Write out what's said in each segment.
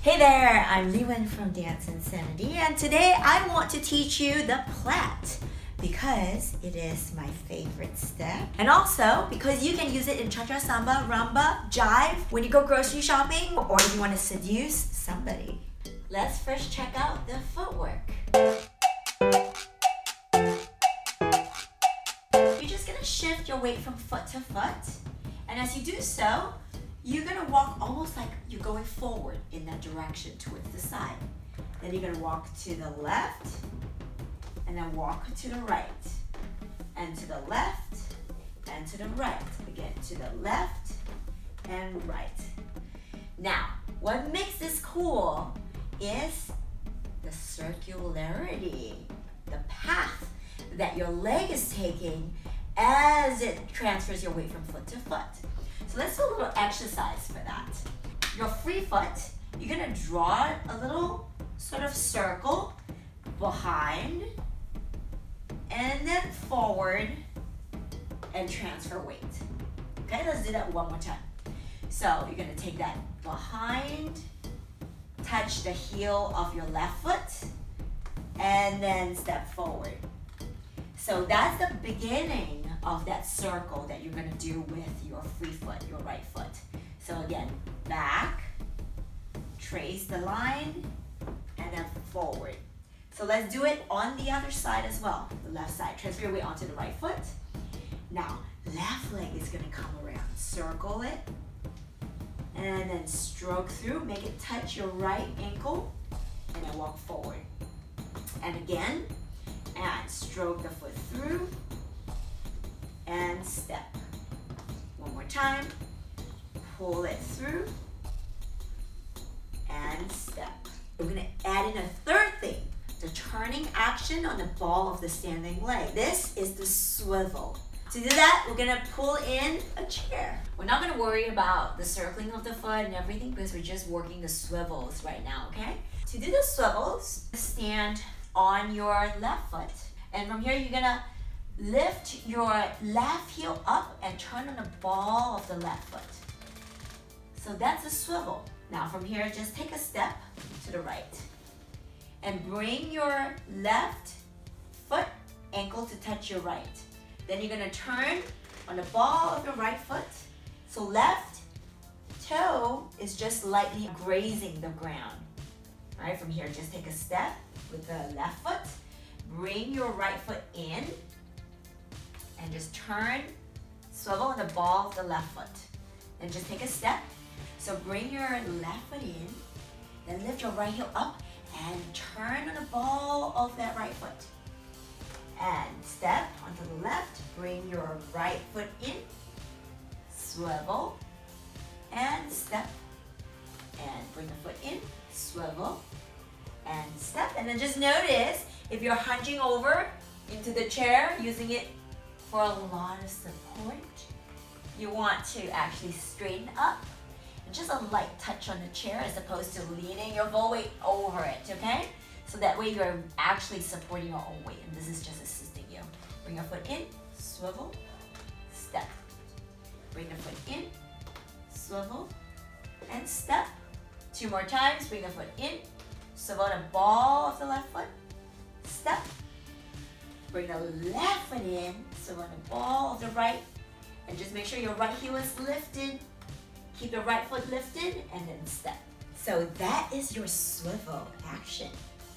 Hey there, I'm LiWen from Dance Insanity, and today I want to teach you the plait because it is my favorite step, and also because you can use it in cha-cha, samba, rumba, jive when you go grocery shopping or if you want to seduce somebody. Let's first check out the footwork. You're just gonna shift your weight from foot to foot, and as you do so, you're gonna walk almost like you're going forward in that direction towards the side. Then you're gonna walk to the left, and then walk to the right, and to the left, and to the right. Again, to the left and right. Now, what makes this cool is the circularity, the path that your leg is taking as it transfers your weight from foot to foot. So let's do a little exercise for that. Your free foot, you're gonna draw a little sort of circle behind and then forward and transfer weight. Okay, let's do that one more time. So you're gonna take that behind, touch the heel of your left foot, and then step forward. So that's the beginning of that circle that you're gonna do with your free foot, your right foot. So again, back, trace the line, and then forward. So let's do it on the other side as well, the left side. Transfer your weight onto the right foot. Now, left leg is gonna come around. Circle it, and then stroke through, make it touch your right ankle, and then walk forward. And again, and stroke the foot through, and step. One more time, pull it through, and step. We're gonna add in a third thing, the turning action on the ball of the standing leg. This is the swivel. To do that, we're gonna pull in a chair. We're not gonna worry about the circling of the foot and everything because we're just working the swivels right now, okay? To do the swivels, stand on your left foot. And from here, you're gonna lift your left heel up and turn on the ball of the left foot. So that's a swivel. Now from here, just take a step to the right and bring your left foot ankle to touch your right. Then you're gonna turn on the ball of your right foot. So left toe is just lightly grazing the ground. All right, from here, just take a step with the left foot. Bring your right foot in and just turn, swivel on the ball of the left foot. Then just take a step. So bring your left foot in, then lift your right heel up and turn on the ball of that right foot. And step onto the left, bring your right foot in, swivel, and step. And bring the foot in, swivel, and step. And then just notice if you're hunching over into the chair, using it for a lot of support, you want to actually straighten up. And just a light touch on the chair as opposed to leaning your full weight over it, okay? So that way you're actually supporting your own weight, and this is just assisting you. Bring your foot in, swivel, step. Bring the foot in, swivel, and step. Two more times, bring the foot in, swivel the ball of the left foot, step. Bring the left foot in, swivel the ball of the right, and just make sure your right heel is lifted. Keep the right foot lifted, and then step. So that is your swivel action.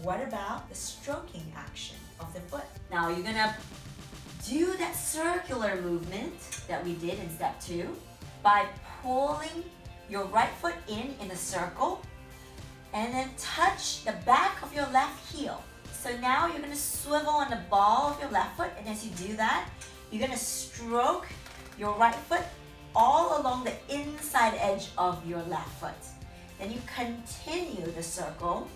What about the stroking action of the foot? Now you're gonna do that circular movement that we did in step 2 by pulling your right foot in a circle and then touch the back of your left heel. So now you're gonna swivel on the ball of your left foot, and as you do that, you're gonna stroke your right foot all along the inside edge of your left foot. Then you continue the circle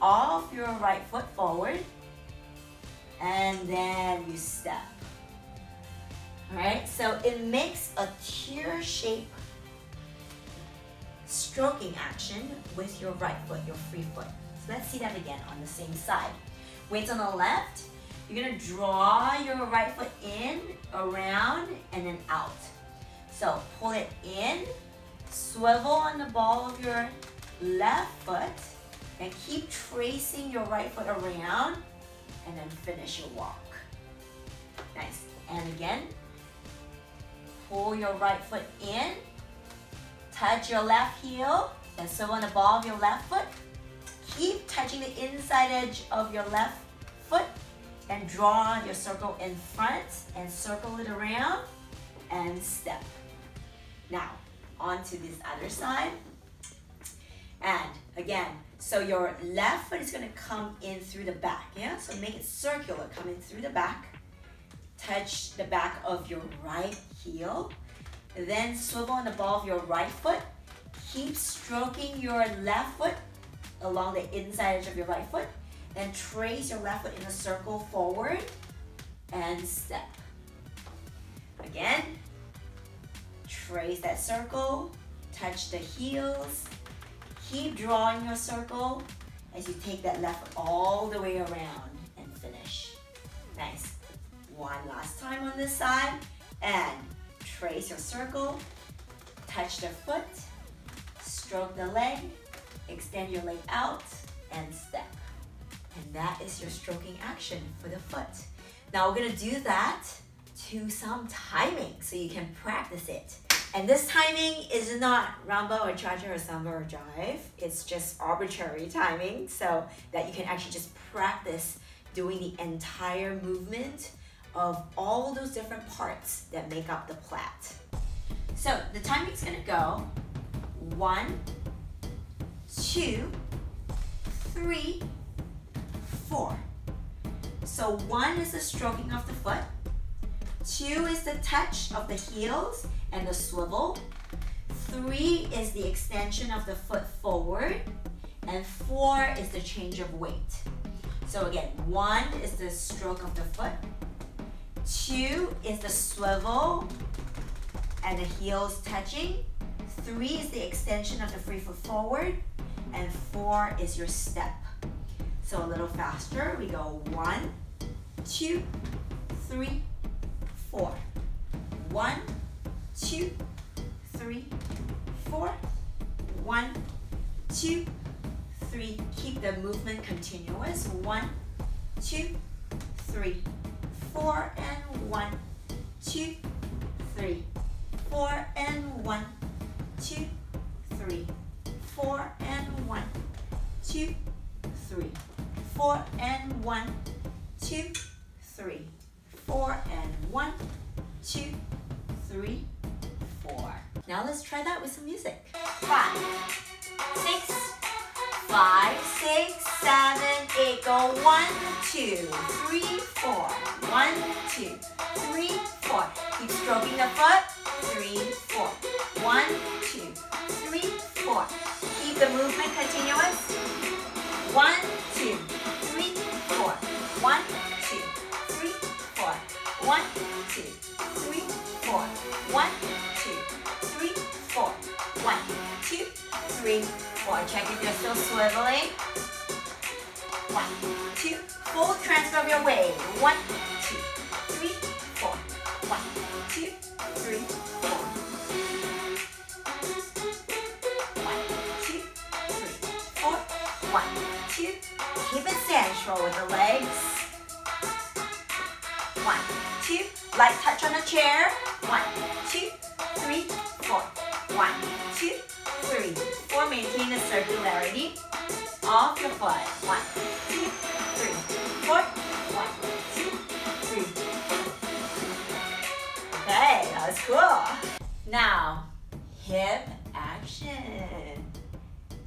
off your right foot forward, and then you step. All right, so it makes a tear shape stroking action with your right foot, your free foot. So let's see that again on the same side. Weights on the left, you're gonna draw your right foot in, around, and then out. So pull it in, swivel on the ball of your left foot and keep tracing your right foot around and then finish your walk. Nice. And again, pull your right foot in, touch your left heel, and swivel on the ball of your left foot. Keep touching the inside edge of your left foot and draw your circle in front and circle it around and step. Now, onto this other side. And again, so your left foot is going to come in through the back, yeah? So make it circular, coming through the back. Touch the back of your right heel. Then swivel on the ball of your right foot. Keep stroking your left foot along the inside edge of your right foot. Then trace your left foot in a circle forward and step. Again, trace that circle, touch the heels. Keep drawing your circle as you take that left foot all the way around and finish. Nice. One last time on this side, and trace your circle, touch the foot, stroke the leg, extend your leg out, and step. And that is your stroking action for the foot. Now we're gonna do that to some timing so you can practice it. And this timing is not Rumba or Cha-Cha or Samba or Jive. It's just arbitrary timing so that you can actually just practice doing the entire movement of all those different parts that make up the plait. So the timing is gonna go 1, 2, 3, 4. So 1 is the stroking of the foot, 2 is the touch of the heels and the swivel, 3 is the extension of the foot forward, and 4 is the change of weight. So again, 1 is the stroke of the foot, 2 is the swivel and the heels touching, 3 is the extension of the free foot forward, and 4 is your step. So a little faster, we go 1, 2, 3, 4. 1, 2, 3, 4. 1, 2, 3. Keep the movement continuous. 1, 2, 3, 4, and 1, 2, 3, 4, and 1, 2, 3, 4, and 1, 2, 3, 4, and 1, 2, 3, 4, and 1, 2, 3, 4. Now let's try that with some music. 5, 6, 5, 6, 7, 8. Go 1, 2, 3, 4. 1, 2, 3, 4. Keep stroking the foot. 3, 4. 1, 2, 3, 4. Keep the movement continuous. 1, 2, 3, 4. 1, 2, 3, 4. 1, 2, 3, 4. 1, 2, 3, 4. 1, 2, 3, 4. Check if you're still swiveling. 1, 2. Full transfer of your weight. 1, 2, 3, 4. 1, 2, 3, 4. 1, 2, 3, 4. 1, 2. Keep it central with the legs. 1, 2. Light touch on the chair. 1, 2, 3, 4. 1, 2, 3, 4. Maintain the circularity of your foot. 1, 2, 3, 4. 1, 2, 3, 4. Okay, that was cool. Now, hip action.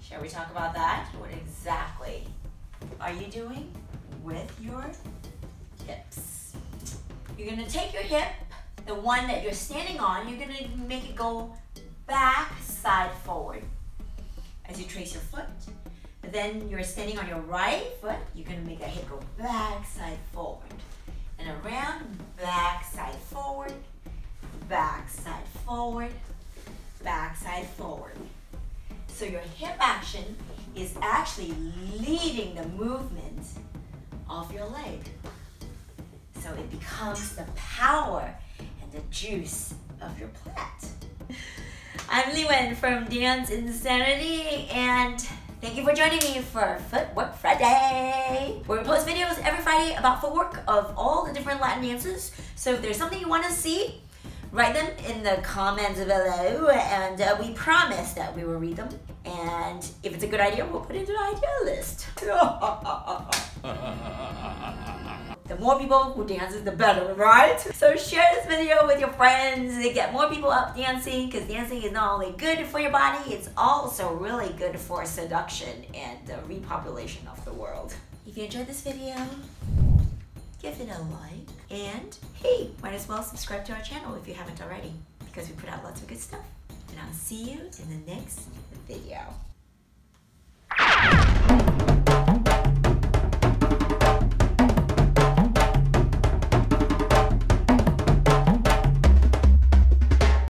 Shall we talk about that? What exactly are you doing with your hips? You're gonna take your hip, the one that you're standing on, you're gonna make it go back, side, forward. As you trace your foot, then you're standing on your right foot, you're gonna make that hip go back, side, forward. And around, back, side, forward, back, side, forward, back, side, forward. So your hip action is actually leading the movement of your leg. So it becomes the power and the juice of your plait. I'm LiWen from Dance Insanity, and thank you for joining me for Footwork Friday. Where we post videos every Friday about footwork of all the different Latin dances. So if there's something you want to see, write them in the comments below, and we promise that we will read them. And if it's a good idea, we'll put it into the idea list. The more people who dance, the better, right? So share this video with your friends to get more people up dancing, because dancing is not only good for your body, it's also really good for seduction and the repopulation of the world. If you enjoyed this video, give it a like, and hey, might as well subscribe to our channel if you haven't already, because we put out lots of good stuff. And I'll see you in the next video.